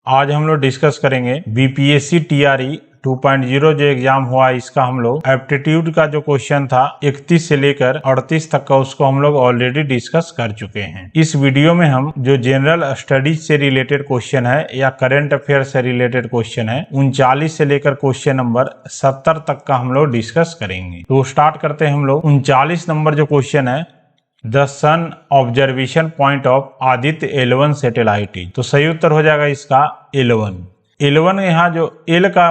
आज हम लोग डिस्कस करेंगे बीपीएससी टीआरई 2.0 जो एग्जाम हुआ इसका हम लोग एप्टीट्यूड का जो क्वेश्चन था 31 से लेकर 38 तक का उसको हम लोग ऑलरेडी डिस्कस कर चुके हैं। इस वीडियो में हम जो जनरल स्टडीज से रिलेटेड क्वेश्चन है या करंट अफेयर से रिलेटेड क्वेश्चन है 39 से लेकर क्वेश्चन नंबर 70 तक का हम लोग डिस्कस करेंगे। तो स्टार्ट करते हैं हम लोग। 39 नंबर जो क्वेश्चन है, the sun observation point of Aditya L1 satellite. तो सही उत्तर हो जाएगा इसका L1। यहाँ जो एल का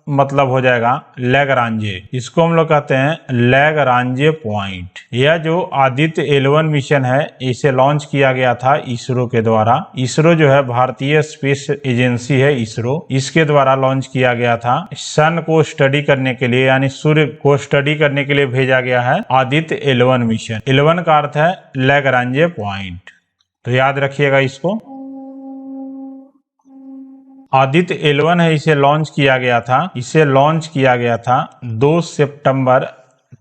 मतलब हो जाएगा लैग्रांजे, इसको हम लोग कहते हैं लैग्रांजे पॉइंट। यह जो आदित्य L1 मिशन है इसे लॉन्च किया गया था इसरो के द्वारा। इसरो जो है भारतीय स्पेस एजेंसी है इसरो, इसके द्वारा लॉन्च किया गया था। सन को स्टडी करने के लिए यानी सूर्य को स्टडी करने के लिए भेजा गया है आदित्य L1 मिशन। L1 का अर्थ है लैग्रांजे पॉइंट, तो याद रखिएगा इसको। आदित्य L1 है, इसे लॉन्च किया गया था 2 सितंबर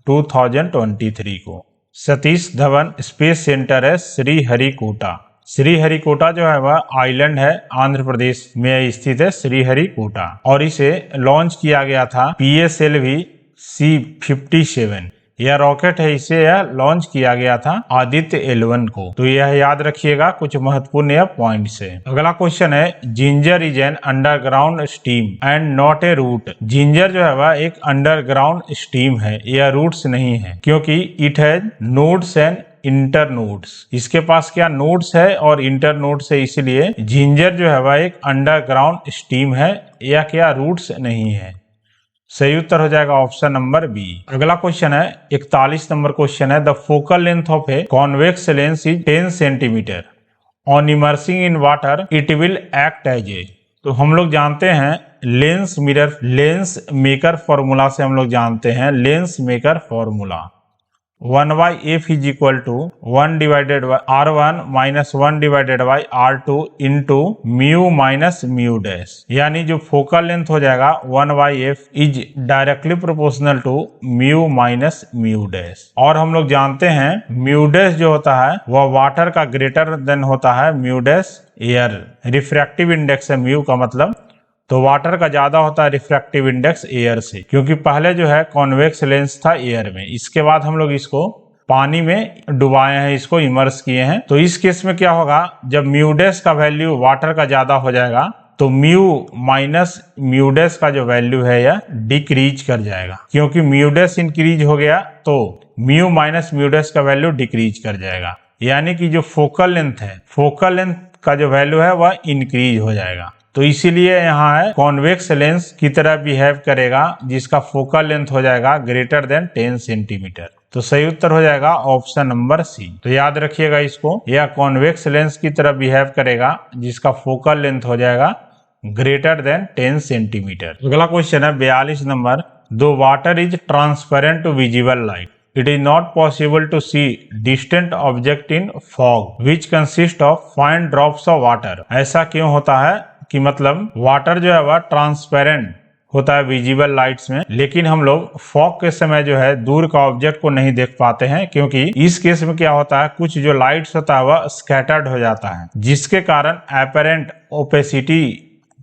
2023 को। सतीश धवन स्पेस सेंटर है श्रीहरिकोटा। श्रीहरिकोटा जो है वह आइलैंड है, आंध्र प्रदेश में स्थित है श्रीहरिकोटा, और इसे लॉन्च किया गया था PSLV C57। यह रॉकेट है, इसे यह लॉन्च किया गया था आदित्य L1 को। तो यह याद रखिएगा कुछ महत्वपूर्ण यह पॉइंट्स है। अगला क्वेश्चन है, ginger is an underground stem and not a root. Ginger जो है वह एक अंडरग्राउंड स्टीम है, यह रूट्स नहीं है, क्योंकि it has nodes and inter nodes. इसके पास क्या नोड्स है और इंटर नोड्स है, इसलिए जिंजर जो है वह एक अंडरग्राउंड स्टीम है, या क्या रूट्स नहीं है। सही उत्तर हो जाएगा ऑप्शन नंबर बी। अगला क्वेश्चन है 41 नंबर क्वेश्चन है, the focal length of a convex lens is 10 centimetre on immersing in water it will act as a. तो हम लोग जानते हैं लेंस मेकर फॉर्मूला से हम लोग जानते हैं lens maker formula 1/f is equal to 1 divided by R1 minus 1 divided by R2 into mu minus mu dash. यानी जो फोकल लेंथ हो जाएगा 1/f is directly proportional to mu minus mu dash. और हम लोग जानते हैं म्यू डैश जो होता है वह वाटर का ग्रेटर देन होता है mu dash air. Refractive index है म्यू का मतलब, तो वाटर का ज्यादा होता है रिफ्रैक्टिव इंडेक्स एयर से, क्योंकि पहले जो है कॉन्वेक्स लेंस था एयर में, इसके बाद हम लोग इसको पानी में डुबाए हैं, इसको इमर्स किए हैं। तो इस केस में क्या होगा, जब म्यू डैश का वैल्यू वाटर का ज्यादा हो जाएगा तो म्यू माइनस म्यू डैश का जो वैल्यू है यह डिक्रीज कर जाएगा, क्योंकि म्यू डैश इंक्रीज हो गया तो म्यू माइनस म्यू डैश का वैल्यू डिक्रीज कर जाएगा। यानी कि जो फोकल लेंथ का जो वैल्यू है वह इंक्रीज हो जाएगा। तो इसीलिए यहाँ है कॉन्वेक्स लेंस की तरह बिहेव करेगा जिसका फोकल लेंथ हो जाएगा ग्रेटर देन 10 सेंटीमीटर। तो सही उत्तर हो जाएगा ऑप्शन नंबर सी। तो याद रखिएगा इसको, यह कॉन्वेक्स लेंस की तरह बिहेव करेगा जिसका फोकल लेंथ हो जाएगा ग्रेटर देन 10 सेंटीमीटर। अगला क्वेश्चन है 42 नंबर, दो water is transparent to visible light it is not possible to see distant object in fog which consist of fine drops of water। ऐसा क्यों होता है कि मतलब वाटर जो है वह ट्रांसपेरेंट होता है विजिबल लाइट्स में, लेकिन हम लोग फॉग के समय जो है दूर का ऑब्जेक्ट को नहीं देख पाते हैं, क्योंकि इस केस में क्या होता है कुछ जो लाइट्स होता है वह स्कैटर्ड हो जाता है, जिसके कारण एपरेंट ओपेसिटी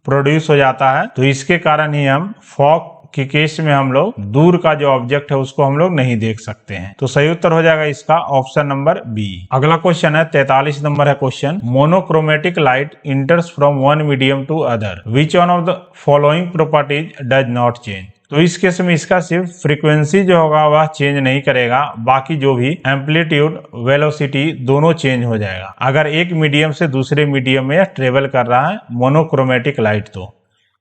प्रोड्यूस हो जाता है। तो इसके कारण ही हम फॉग के केस में हम लोग दूर का जो ऑब्जेक्ट है उसको हम लोग नहीं देख सकते हैं। तो सही उत्तर हो जाएगा इसका ऑप्शन नंबर बी। अगला क्वेश्चन है 43 नंबर है question, monochromatic light enters from one medium to other which one of the following properties does not change. तो इस केस में इसका सिर्फ फ्रीक्वेंसी जो होगा वह चेंज नहीं करेगा, बाकी जो भी एम्पलीट्यूड वेलोसिटी दोनों चेंज हो जाएगा अगर एक मीडियम से दूसरे मीडियम में ट्रेवल कर रहा है मोनोक्रोमेटिक लाइट, तो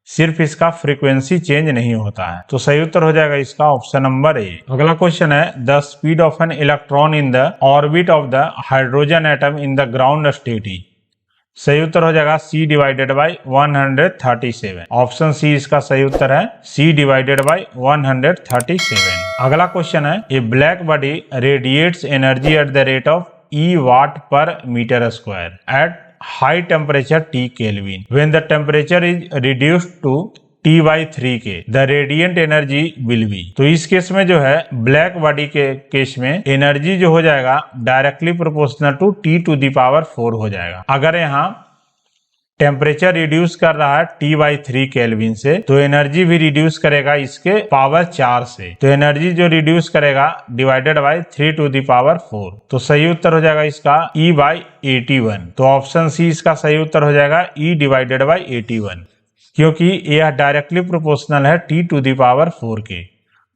सिर्फ इसका फ्रीक्वेंसी चेंज नहीं होता है। तो सही उत्तर हो जाएगा इसका ऑप्शन नंबर ए। अगला क्वेश्चन है, the speed of an electron in the orbit of the hydrogen atom in the ground state is. सही उत्तर हो जाएगा C divided by 137। Option C इसका सही उत्तर है, C डिवाइडेड बाई 137। अगला क्वेश्चन है, a black body radiates energy at the rate of E watt per metre square at high temperature T Kelvin when the temperature is reduced to T/3 के the radiant energy will be। तो इस case में जो है black body के case में energy जो हो जाएगा डायरेक्टली प्रोपोर्शनल टू T⁴ हो जाएगा। अगर यहाँ टेम्परेचर रिड्यूस कर रहा है T/3 केल्विन से, तो एनर्जी भी रिड्यूस करेगा इसके पावर 4 से, तो एनर्जी जो रिड्यूस करेगा डिवाइडेड बाय 3⁴। तो सही उत्तर हो जाएगा इसका E/81। तो ऑप्शन सी इसका सही उत्तर हो जाएगा E/81, क्योंकि यह डायरेक्टली प्रोपोर्शनल है T⁴ के।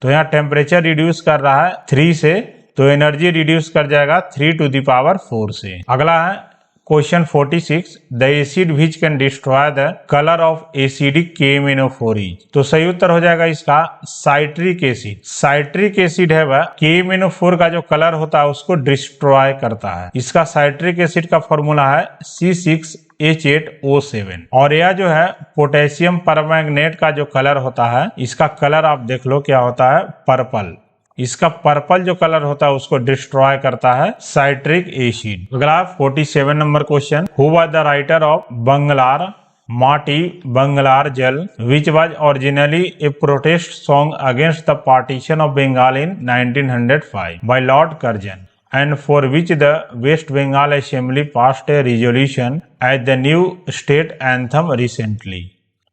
तो यहाँ टेम्परेचर रिड्यूस कर रहा है 3 से, तो एनर्जी रिड्यूस कर जाएगा 3⁴ से। अगला है question 46, the acid which can destroy the colour of acidic KMnO4 is. तो सही उत्तर हो जाएगा इसका साइट्रिक एसिड। साइट्रिक एसिड है वह KMnO4 का जो कलर होता है उसको डिस्ट्रॉय करता है। इसका साइट्रिक एसिड का फॉर्मूला है C6H8O7। और यह जो है पोटेशियम परमैंगनेट का जो कलर होता है, इसका कलर आप देख लो क्या होता है, पर्पल। इसका पर्पल जो कलर होता है उसको डिस्ट्रॉय करता है साइट्रिक एसिड। अगला 47 number question, who was the writer of Banglar Mati Banglar Jal which was originally a protest song against the partition of Bengal in 1905 by Lord Curzon and for which the West Bengal Assembly passed a resolution as the new state anthem recently।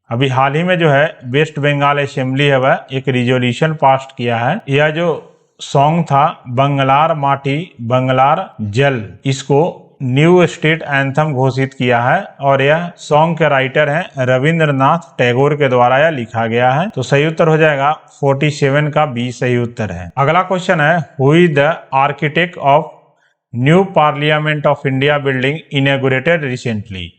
अभी हाल ही में जो है waste Bengal assembly है वह एक resolution pass किया है। यह जो सॉन्ग था बंगलार माटी बंगलार जल, इसको न्यू स्टेट एंथम घोषित किया है और यह सॉन्ग के राइटर हैं रविंद्रनाथ टैगोर के द्वारा यह लिखा गया है। तो सही उत्तर हो जाएगा 47 का बी सही उत्तर है। अगला क्वेश्चन है, who is the architect of new parliament of India building inaugurated recently.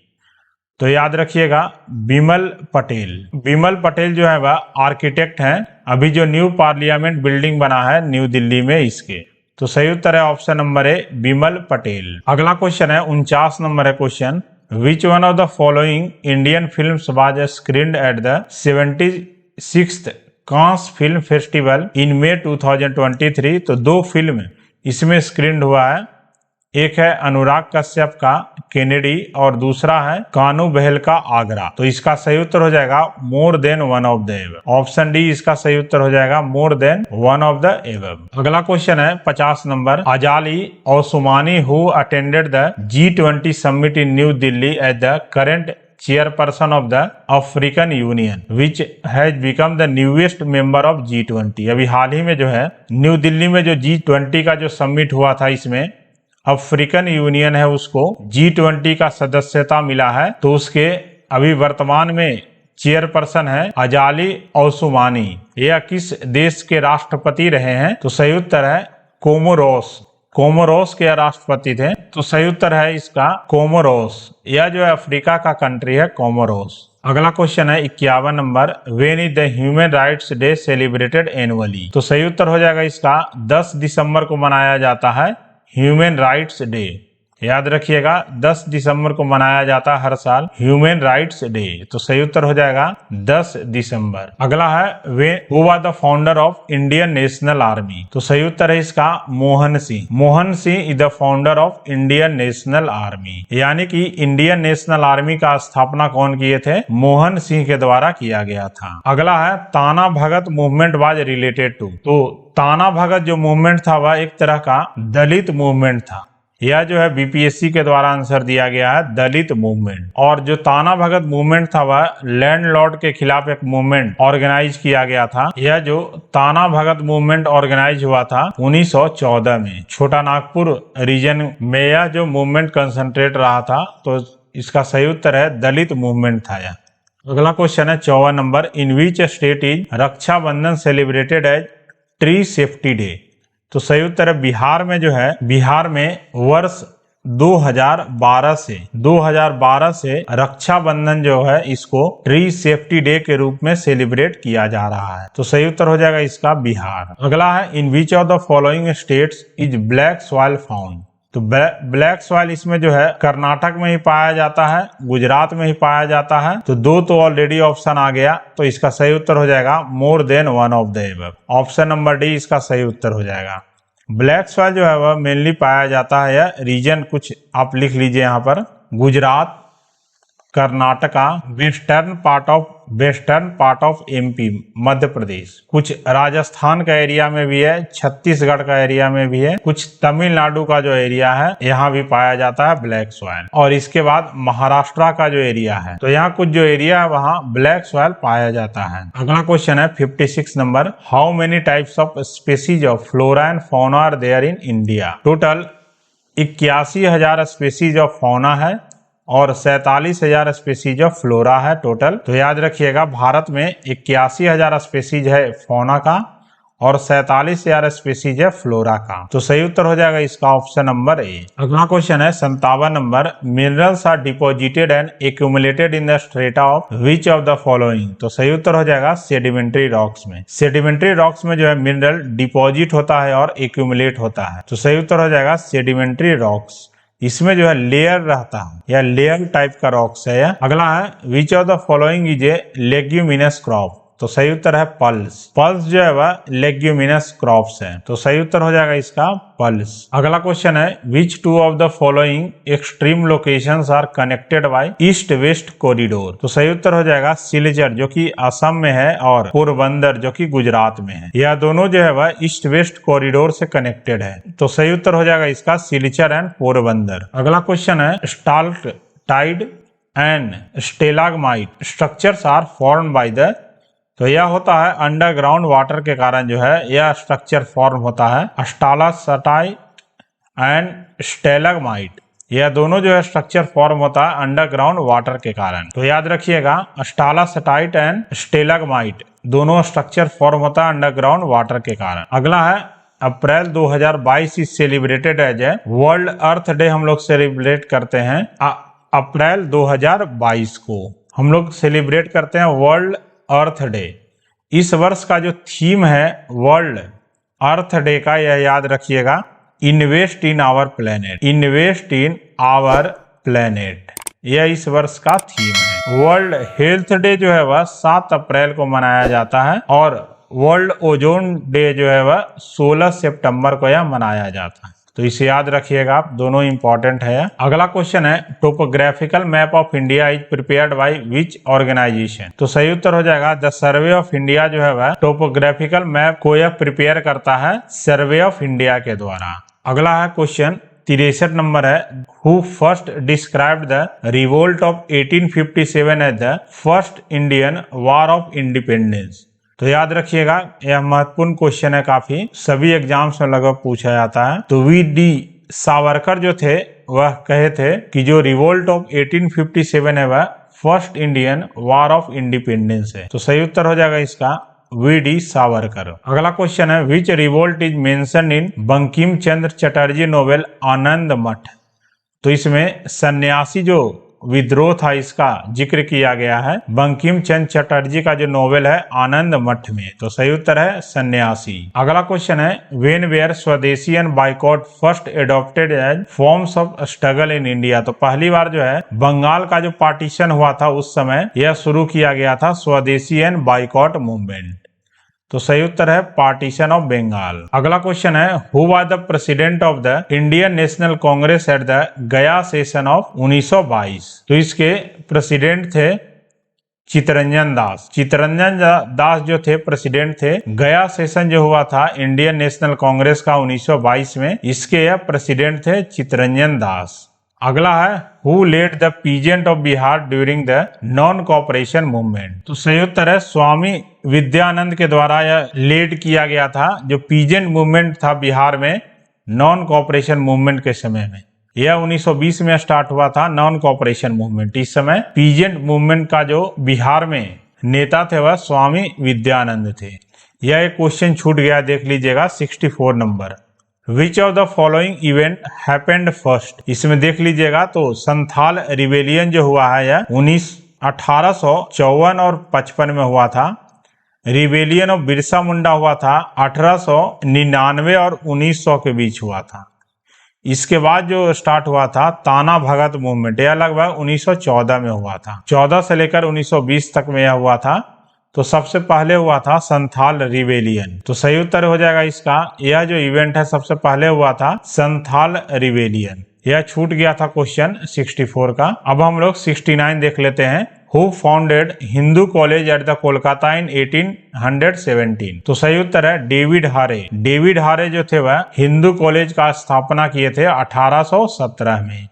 तो याद रखिएगा बिमल पटेल। बिमल पटेल जो है वह आर्किटेक्ट हैं अभी जो न्यू पार्लियामेंट बिल्डिंग बना है न्यू दिल्ली में, इसके। तो सही उत्तर है option number A Bimal Patel. अगला क्वेश्चन है 49 नंबर है question, which one of the following Indian films was screened at the 76th Cannes film festival in May 2023। तो दो फिल्म इसमें स्क्रीन्ड हुआ है, एक है अनुराग कश्यप का केनेडी और दूसरा है कानू बहल का आगरा। तो इसका सही उत्तर हो जाएगा more than one of the above. Option D इसका सही उत्तर हो जाएगा more than one of the above. अगला क्वेश्चन है 50 number, Azali Assoumani who attended the G20 summit in New Delhi at the current chairperson of the African Union which has become the newest member of G20। अभी हाल ही में जो है new Delhi में जो G20 का जो समिट हुआ था, इसमें अफ्रीकन यूनियन है उसको G20 का सदस्यता मिला है। तो उसके अभी वर्तमान में चेयरपर्सन है अजाली ओसमानी। यह किस देश के राष्ट्रपति रहे हैं? तो सही उत्तर है कोमोरोस। कोमोरोस के राष्ट्रपति थे। तो सही उत्तर है इसका कोमोरोस। यह जो है अफ्रीका का कंट्री है कोमोरोस। अगला क्वेश्चन है 51 number, when is the human rights day celebrated annually. तो सही उत्तर हो जाएगा इसका 10 दिसंबर को मनाया जाता है ह्यूमन राइट्स डे। याद रखिएगा 10 दिसंबर को मनाया जाता है हर साल ह्यूमन राइट्स डे। तो सही उत्तर हो जाएगा 10 दिसंबर। अगला है way who was the founder of Indian national army. तो सही उत्तर है इसका Mohan Singh. Mohan Singh is the founder of Indian national army. यानी कि इंडियन नेशनल आर्मी का स्थापना कौन किए थे? मोहन सिंह के द्वारा किया गया था। अगला है ताना भगत मूवमेंट वाज रिलेटेड टू। तो ताना भगत जो मूवमेंट था वह एक तरह का दलित मूवमेंट था। यह जो है बीपीएससी के द्वारा आंसर दिया गया है दलित मूवमेंट। और जो ताना भगत मूवमेंट था वह लैंडलॉर्ड के खिलाफ एक मूवमेंट ऑर्गेनाइज किया गया था। यह जो ताना भगत मूवमेंट ऑर्गेनाइज हुआ था 1914 में छोटा नागपुर रीजन में यह जो मूवमेंट कंसंट्रेट रहा था। तो इसका सही उत्तर है दलित मूवमेंट था यह। अगला क्वेश्चन है 54 number, in which state is Rakshabandhan celebrated as tree safety day. तो सही उत्तर है बिहार में जो है, बिहार में वर्ष 2012 से रक्षाबंधन जो है इसको ट्री सेफ्टी डे के रूप में सेलिब्रेट किया जा रहा है। तो सही उत्तर हो जाएगा इसका बिहार। अगला है in which of the following states is black soil found. तो ब्लैक सॉइल इसमें जो है कर्नाटक में ही पाया जाता है, गुजरात में ही पाया जाता है। तो दो तो ऑलरेडी ऑप्शन आ गया। तो इसका सही उत्तर हो जाएगा more than one of the above. Option number D इसका सही उत्तर हो जाएगा। ब्लैक सॉइल जो है वह मेनली पाया जाता है, या रीजन कुछ आप लिख लीजिए यहाँ पर, Gujarat, Karnataka, western part of MP, Madhya Pradesh, कुछ राजस्थान का एरिया में भी है, छत्तीसगढ़ का एरिया में भी है, कुछ तमिलनाडु का जो एरिया है यहाँ भी पाया जाता है ब्लैक सॉइल। और इसके बाद महाराष्ट्र का जो एरिया है, तो यहाँ कुछ जो एरिया है वहाँ ब्लैक सॉइल पाया जाता है। अगला क्वेश्चन है 56 number, how many types of species of flora and fauna are there in India? Total 81,000 species of fauna है और 47,000 स्पीसीज ऑफ फ्लोरा है टोटल। तो याद रखिएगा भारत में 81,000 स्पीसीज है फौना का और 47,000 स्पीसीज है फ्लोरा का। तो सही उत्तर हो जाएगा इसका ऑप्शन नंबर ए। अगला क्वेश्चन है 57 number, minerals are deposited and accumulated in the strata of which of the following? तो सही उत्तर हो जाएगा सेडिमेंट्री रॉक्स में। सेडिमेंट्री रॉक्स में जो है मिनरल डिपोजिट होता है और एक्यूमुलेट होता है। तो सही उत्तर हो जाएगा सेडिमेंट्री रॉक्स। इसमें जो है लेयर रहता है या लेयर टाइप का रॉक्स है। अगला है विच of the following is a leguminous crop? तो सही उत्तर है पल्स। पल्स जो है वह लेग्यूमिनस क्रॉप्स है। तो सही उत्तर हो जाएगा इसका पल्स। अगला क्वेश्चन है which two of the following extreme locations are connected by east west corridor? तो सही उत्तर हो जाएगा सिलचर जो कि असम में है और पोरबंदर जो कि गुजरात में है। यह दोनों जो है वह ईस्ट वेस्ट कॉरिडोर से कनेक्टेड है। तो सही उत्तर हो जाएगा इसका सिलचर एंड पोरबंदर। अगला क्वेश्चन है stalactite and stalagmite structures are formed by the? तो यह होता है अंडरग्राउंड वाटर के कारण जो है यह स्ट्रक्चर फॉर्म होता है। स्टालाक्टाइट एंड स्टेलागमाइट यह दोनों जो है स्ट्रक्चर फॉर्म होता है अंडरग्राउंड वाटर के कारण। तो याद रखिएगा स्टालाक्टाइट एंड स्टेलागमाइट दोनों स्ट्रक्चर फॉर्म होता है अंडरग्राउंड वाटर के कारण। अगला है April 2022 is celebrated as a world earth day. हम लोग सेलिब्रेट करते हैं अप्रैल 2022 को हम लोग सेलिब्रेट करते हैं वर्ल्ड अर्थ डे। इस वर्ष का जो थीम है वर्ल्ड अर्थ डे का, यह याद रखिएगा, invest in our planet. Invest in our planet यह इस वर्ष का थीम है। वर्ल्ड हेल्थ डे जो है वह 7 अप्रैल को मनाया जाता है और वर्ल्ड ओजोन डे जो है वह 16 सितंबर को यह मनाया जाता है। तो इसे याद रखिएगा आप, दोनों इंपॉर्टेंट है। अगला क्वेश्चन है topographical map of India is prepared by which organisation? तो सही उत्तर हो जाएगा द सर्वे ऑफ इंडिया जो है वह टोपोग्राफिकल मैप को यह प्रिपेयर करता है सर्वे ऑफ इंडिया के द्वारा। अगला है क्वेश्चन 63 नंबर है, who first described the revolt of 1857 as the first Indian war of independence? तो याद रखिएगा यह महत्वपूर्ण क्वेश्चन है, काफी सभी एग्जाम्स में लगभग पूछा जाता है। तो वी.डी. सावरकर जो थे वह कहे थे कि जो रिवोल्ट ऑफ 1857 है वह first Indian war of independence है। तो सही उत्तर हो जाएगा इसका वी.डी. सावरकर। अगला क्वेश्चन है which revolt is mentioned in Bankim Chandra Chatterjee novel Anand Math? तो इसमें सन्यासी जो विद्रोह था इसका जिक्र किया गया है बंकिम चंद्र चटर्जी का जो नोवेल है आनंद मठ में। तो सही उत्तर है सन्यासी। अगला क्वेश्चन है when were swadeshi and boycott first adopted as forms of struggle in India? तो पहली बार जो है बंगाल का जो पार्टीशन हुआ था उस समय यह शुरू किया गया था स्वदेशी एंड बाइकॉट मूवमेंट। तो सही उत्तर है पार्टीशन ऑफ बंगाल। अगला क्वेश्चन है who was the president of the Indian national Congress at the गया सेशन ऑफ 1922? तो इसके प्रेसिडेंट थे चित्तरंजन दास। चित्तरंजन दास जो थे प्रेसिडेंट थे। गया सेशन जो हुआ था इंडियन नेशनल कांग्रेस का 1922 में, इसके यह प्रेसिडेंट थे चित्तरंजन दास। अगला है who led the peasant of Bihar during the non cooperation movement? तो सही उत्तर है स्वामी विद्यानंद के द्वारा यह लेड किया गया था जो पीजेंट मूवमेंट था बिहार में नॉन कॉपरेशन मूवमेंट के समय में। यह 1920 में स्टार्ट हुआ था नॉन कॉपरेशन मूवमेंट। इस समय पीजेंट मूवमेंट का जो बिहार में नेता थे वह स्वामी विद्यानंद थे। यह एक क्वेश्चन छूट गया, देख लीजिएगा 64 number. Which of the following event happened first? इसमें देख लीजिएगा तो संथाल रिवेलियन जो हुआ है यह 1854 और 55 में हुआ था। रिवेलियन ऑफ बिरसा मुंडा हुआ था 1899 और 1900 के बीच हुआ था। इसके बाद जो स्टार्ट हुआ था ताना भगत मूवमेंट, यह लगभग 1914 में हुआ था। 14 से लेकर 1920 तक में यह हुआ था। तो सबसे पहले हुआ था संथाल रिवेलियन। तो सही उत्तर हो जाएगा इसका, यह जो इवेंट है सबसे पहले हुआ था संथाल रिवेलियन। यह छूट गया था क्वेश्चन 64 का। अब हम लोग 69 देख लेते हैं। Who founded Hindu college at the Kolkata in 1817? तो सही उत्तर है डेविड हारे। डेविड हारे जो थे वह हिंदू कॉलेज का स्थापना किए थे 1817 में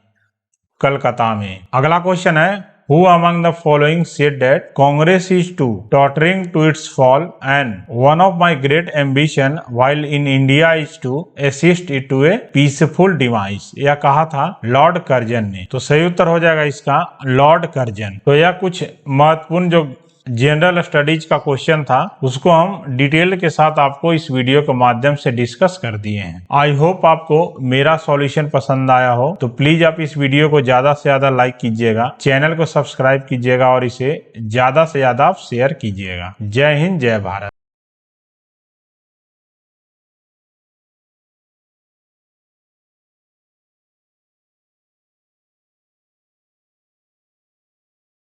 कलकत्ता में। अगला क्वेश्चन है Who among the following said that Congress is tottering to its fall and one of my great ambition while in India is to assist it to a peaceful demise? यह कहा था लॉर्ड कर्जन ने। तो सही उत्तर हो जाएगा इसका लॉर्ड कर्जन। तो यह कुछ महत्वपूर्ण जो जनरल स्टडीज का क्वेश्चन था उसको हम डिटेल के साथ आपको इस वीडियो के माध्यम से डिस्कस कर दिए हैं। आई होप आपको मेरा सॉल्यूशन पसंद आया हो। तो प्लीज आप इस वीडियो को ज्यादा से ज्यादा लाइक कीजिएगा, चैनल को सब्सक्राइब कीजिएगा और इसे ज्यादा से ज्यादा आप शेयर कीजिएगा। जय हिंद, जय भारत।